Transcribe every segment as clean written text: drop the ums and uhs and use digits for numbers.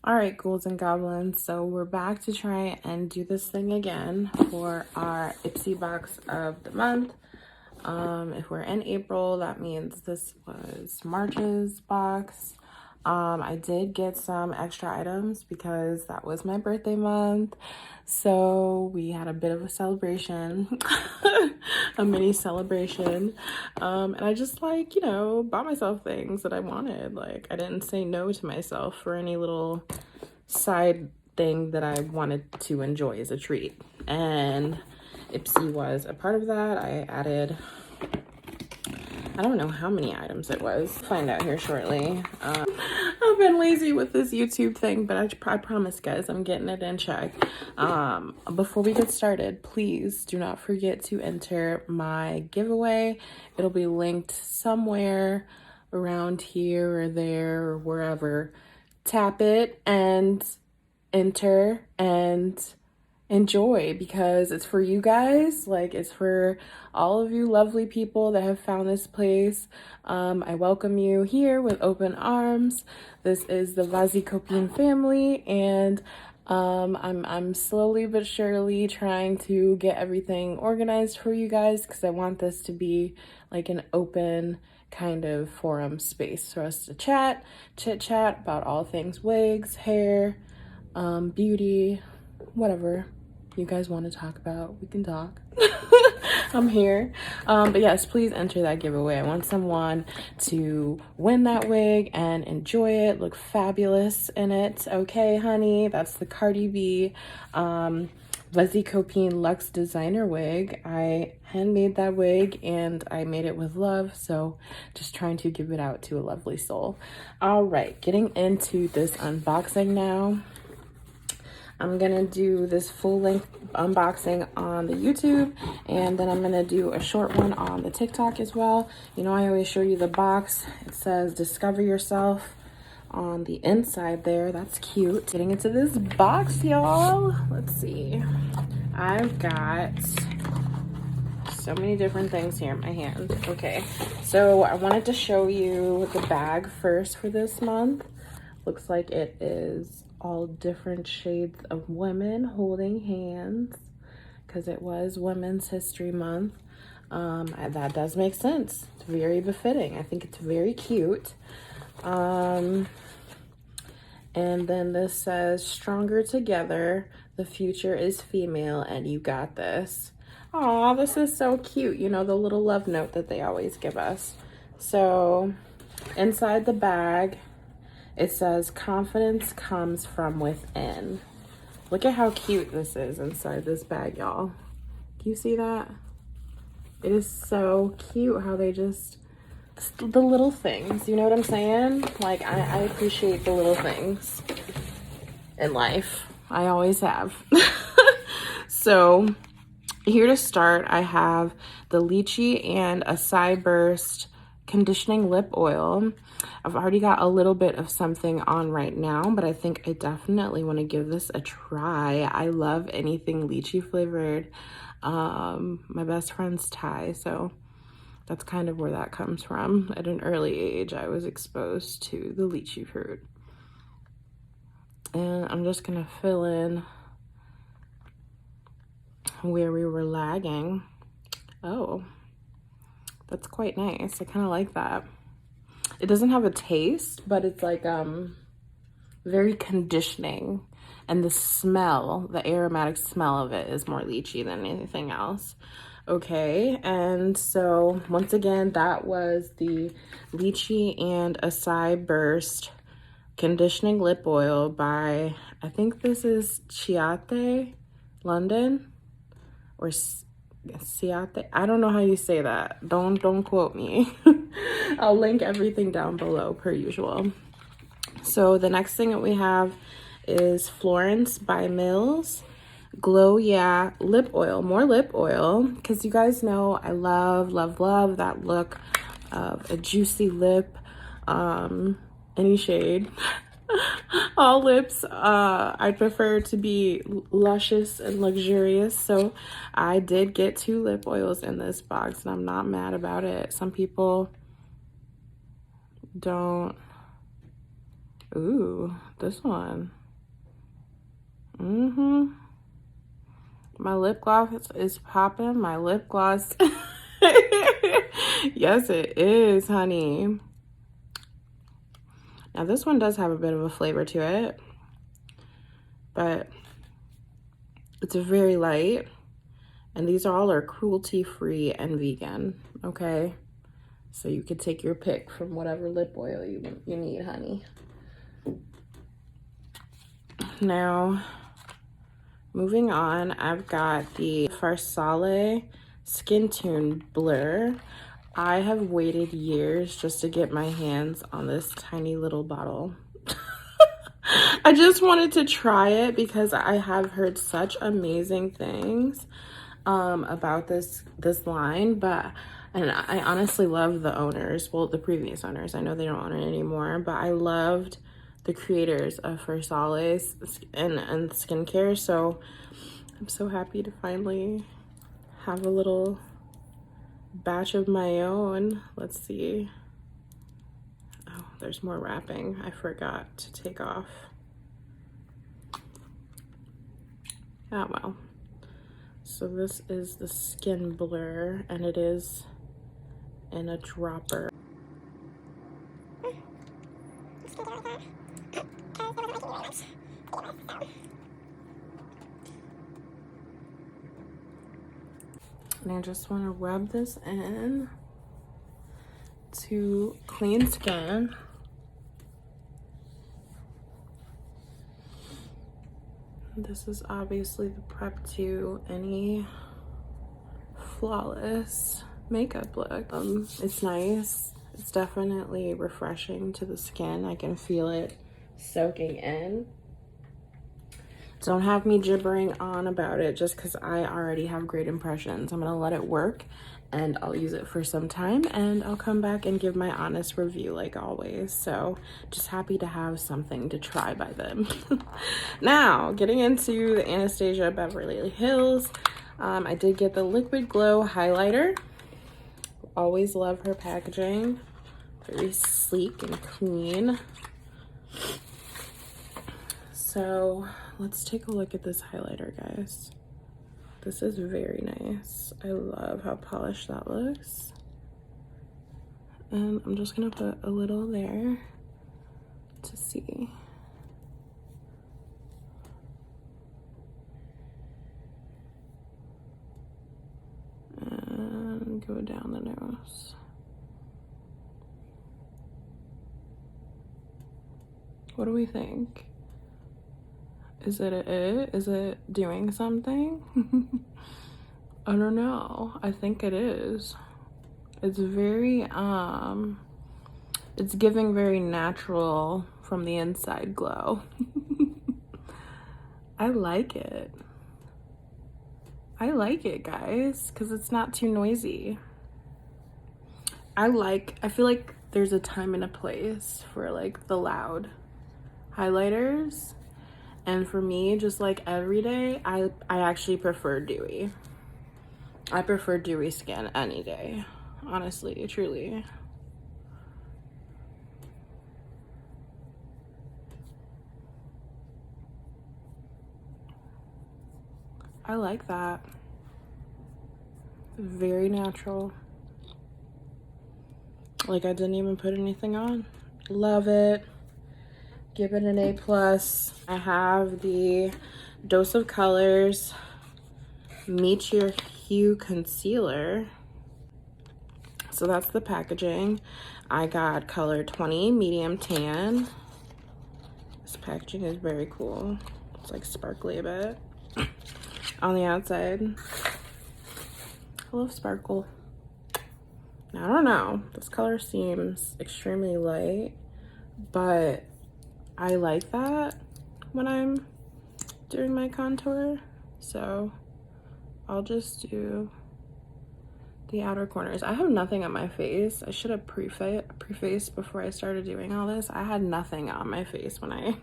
All right, ghouls and goblins, so we're back to try and do this thing again for our IPSY box of the month. If we're in April, that means this was March's box. I did get some extra items because that was my birthday month, so we had a bit of a celebration, a mini celebration, and I just bought myself things that I wanted. Like, I didn't say no to myself for any little side thing that I wanted to enjoy as a treat, and IPSY was a part of that. I added, I don't know how many items it was. Find out here shortly. I've been lazy with this YouTube thing, but I promise, guys, I'm getting it in check. Before we get started, please do not forget to enter my giveaway. It'll be linked somewhere around here or there or wherever. Tap it and enter and enjoy, because it's for you guys. Like, it's for all of you lovely people that have found this place. I welcome you here with open arms. This is the VasYcopine family, and I'm slowly but surely trying to get everything organized for you guys, because I want this to be like an open kind of forum space for us to chit chat about all things wigs, hair, beauty, whatever you guys want to talk about, we can talk. I'm here. But yes, please enter that giveaway. I want someone to win that wig and enjoy it, look fabulous in it. Okay, honey, that's the Cardi B VasYcopine Luxe designer wig. I handmade that wig and I made it with love, so just trying to give it out to a lovely soul. All right, getting into this unboxing now. I'm gonna do this full-length unboxing on the YouTube, and then I'm gonna do a short one on the TikTok as well. You know, I always show you the box. It says discover yourself on the inside there. That's cute. Getting into this box, y'all. Let's see. I've got so many different things here in my hand. Okay, so I wanted to show you the bag first for this month. Looks like it is all different shades of women holding hands, because it was Women's History Month. That does make sense. It's very befitting. I think it's very cute. And then this says, stronger together, the future is female, and you got this. Aw, this is so cute. You know, the little love note that they always give us. So inside the bag, it says, confidence comes from within. Look at how cute this is inside this bag, y'all. Can you see that? It is so cute how they just, the little things, you know what I'm saying? Like, I appreciate the little things in life. I always have. So here to start, I have the Lychee and Acai Burst conditioning lip oil. I've already got a little bit of something on right now, but I think I definitely want to give this a try. I love anything lychee flavored. My best friend's Thai, so that's kind of where that comes from. At an early age, I was exposed to the lychee fruit. And I'm just gonna fill in where we were lagging. Oh, that's quite nice. I kind of like that. It doesn't have a taste, but it's like very conditioning, and the smell, the aromatic smell of it is more lychee than anything else. Okay, and so once again, that was the Lychee and Acai Burst conditioning lip oil by, I think this is Chiate London, or Ciate. I don't know how you say that. Don't quote me. I'll link everything down below per usual. So the next thing that we have is Florence by Mills Glow Yeah lip oil. More lip oil, because you guys know I love that look of a juicy lip, any shade. All lips, I prefer to be luscious and luxurious, so I did get 2 lip oils in this box, and I'm not mad about it. Some people don't. Ooh, this one. My lip gloss is popping. My lip gloss. Yes, it is, honey. Now, this one does have a bit of a flavor to it, but it's very light. And these all are cruelty-free and vegan, okay? So you could take your pick from whatever lip oil you need, honey. Now, moving on, I've got the VasYcopine Skin Tune Blur. I have waited years just to get my hands on this tiny little bottle. I just wanted to try it because I have heard such amazing things about this line, and I honestly love the owners, well, the previous owners. I know they don't own it anymore, but I loved the creators of VasYcopine and skincare, so I'm so happy to finally have a little batch of my own. Let's see. Oh, there's more wrapping I forgot to take off. Oh well. So this is the Skin Blur, and it is in a dropper. And I just want to rub this in to clean skin. This is obviously the prep to any flawless makeup look. It's nice. It's definitely refreshing to the skin. I can feel it soaking in. Don't have me gibbering on about it just because I already have great impressions. I'm gonna let it work and I'll use it for some time and I'll come back and give my honest review like always. So just happy to have something to try by then. Now, getting into the Anastasia Beverly Hills. I did get the Liquid Glow highlighter. Always love her packaging. Very sleek and clean. So let's take a look at this highlighter, guys. This is very nice. I love how polished that looks. And I'm just gonna put a little there to see. And go down the nose. What do we think? Is it it? Is it doing something? I don't know. I think it is. It's very, it's giving very natural from the inside glow. I like it. I like it, guys, because it's not too noisy. I feel like there's a time and a place for like the loud highlighters. And for me, just like every day, I actually prefer dewy. I prefer dewy skin any day, honestly, truly. I like that. Very natural. Like I didn't even put anything on. Love it. Give it an A+. I have the Dose of Colors Meet Your Hue Concealer. So that's the packaging. I got color 20, medium tan. This packaging is very cool. It's like sparkly a bit. On the outside, I love sparkle. Now, I don't know. This color seems extremely light, but I like that when I'm doing my contour. So I'll just do the outer corners. I have nothing on my face. I should have prefaced before I started doing all this. I had nothing on my face when I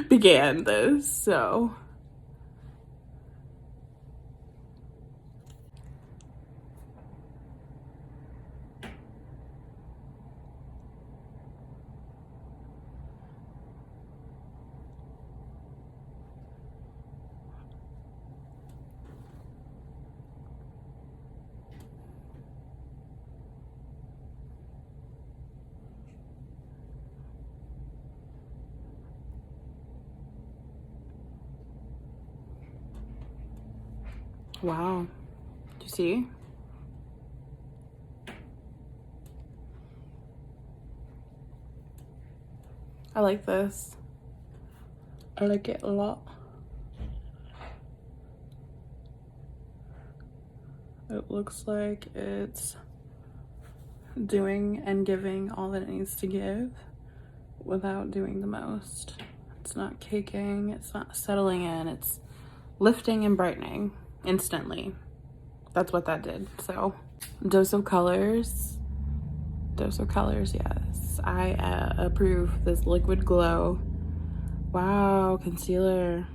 began this, so. Wow. Do you see? I like this. I like it a lot. It looks like it's doing and giving all that it needs to give without doing the most. It's not caking, it's not settling in, it's lifting and brightening instantly. That's what that did. So, dose of colors, yes. I approve this liquid glow. Wow, concealer.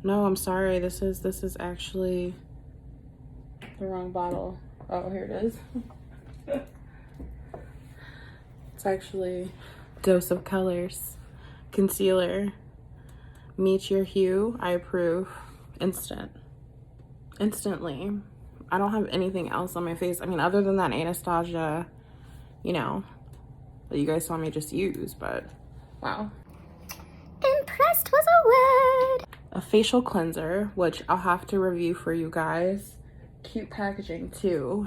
No, I'm sorry, this is actually the wrong bottle. Oh, here it is. It's actually Dose of Colors concealer. Meet your hue. I approve. Instantly. I don't have anything else on my face. I mean, other than that Anastasia, you know, that you guys saw me just use, but wow. Impressed was a word. A facial cleanser, which I'll have to review for you guys. Cute packaging too.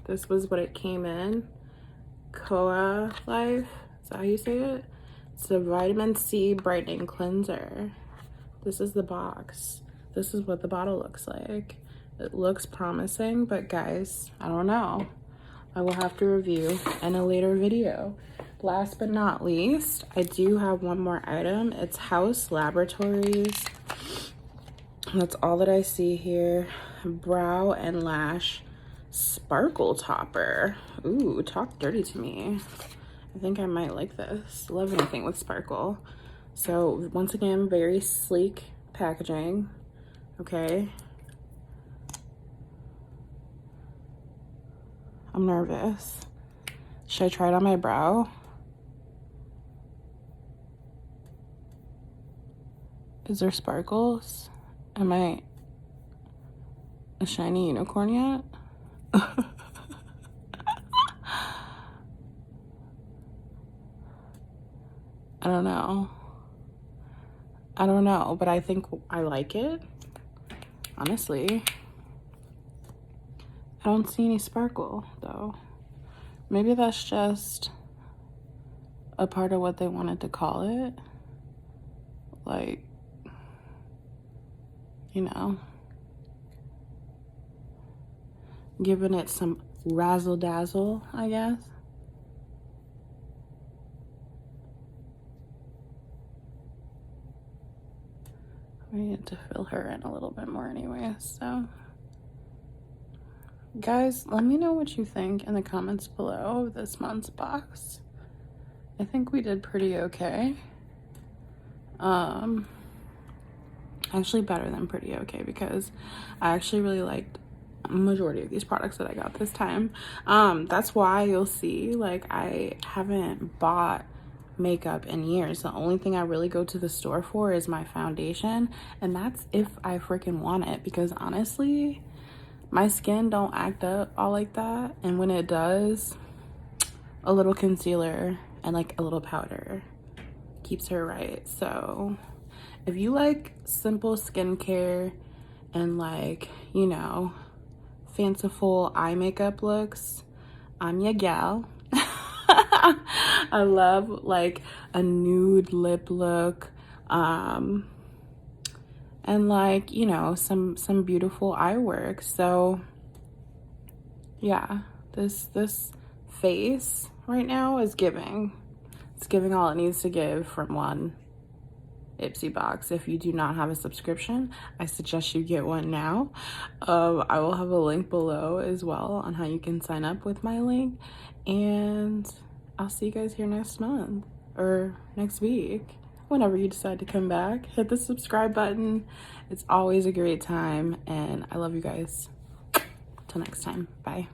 This was what it came in. Koa Life, is that how you say it? It's a vitamin C brightening cleanser. This is the box. This is what the bottle looks like. It looks promising, but guys, I don't know. I will have to review in a later video. Last but not least, I do have one more item. It's House Laboratories. That's all that I see here. Brow and Lash Sparkle Topper. Ooh, talk dirty to me. I think I might like this. Love anything with sparkle. So once again, very sleek packaging. Okay. I'm nervous. Should I try it on my brow? Is there sparkles? Am I a shiny unicorn yet? I don't know. I don't know, but I think I like it. Honestly. I don't see any sparkle though. Maybe that's just a part of what they wanted to call it. Like, you know, giving it some razzle dazzle, I guess. We need to fill her in a little bit more anyway, so. Guys, let me know what you think in the comments below of this box. I think we did pretty okay. Actually better than pretty okay, because I actually really liked a majority of these products that I got this time. That's why you'll see, like, I haven't bought makeup in years. The only thing I really go to the store for is my foundation, and that's if I freaking want it, because honestly, my skin don't act up all like that, and when it does, a little concealer and like a little powder keeps her right. So if you like simple skincare and, like, you know, fanciful eye makeup looks, I'm your gal. I love like a nude lip look, and like, you know, some beautiful eye work. So yeah, this face right now is giving. It's giving all it needs to give from one IPSY box. If you do not have a subscription, I suggest you get one now. I will have a link below as well on how you can sign up with my link, and I'll see you guys here next month or next week, whenever you decide to come back. Hit the subscribe button. It's always a great time, and I love you guys. Till next time, bye.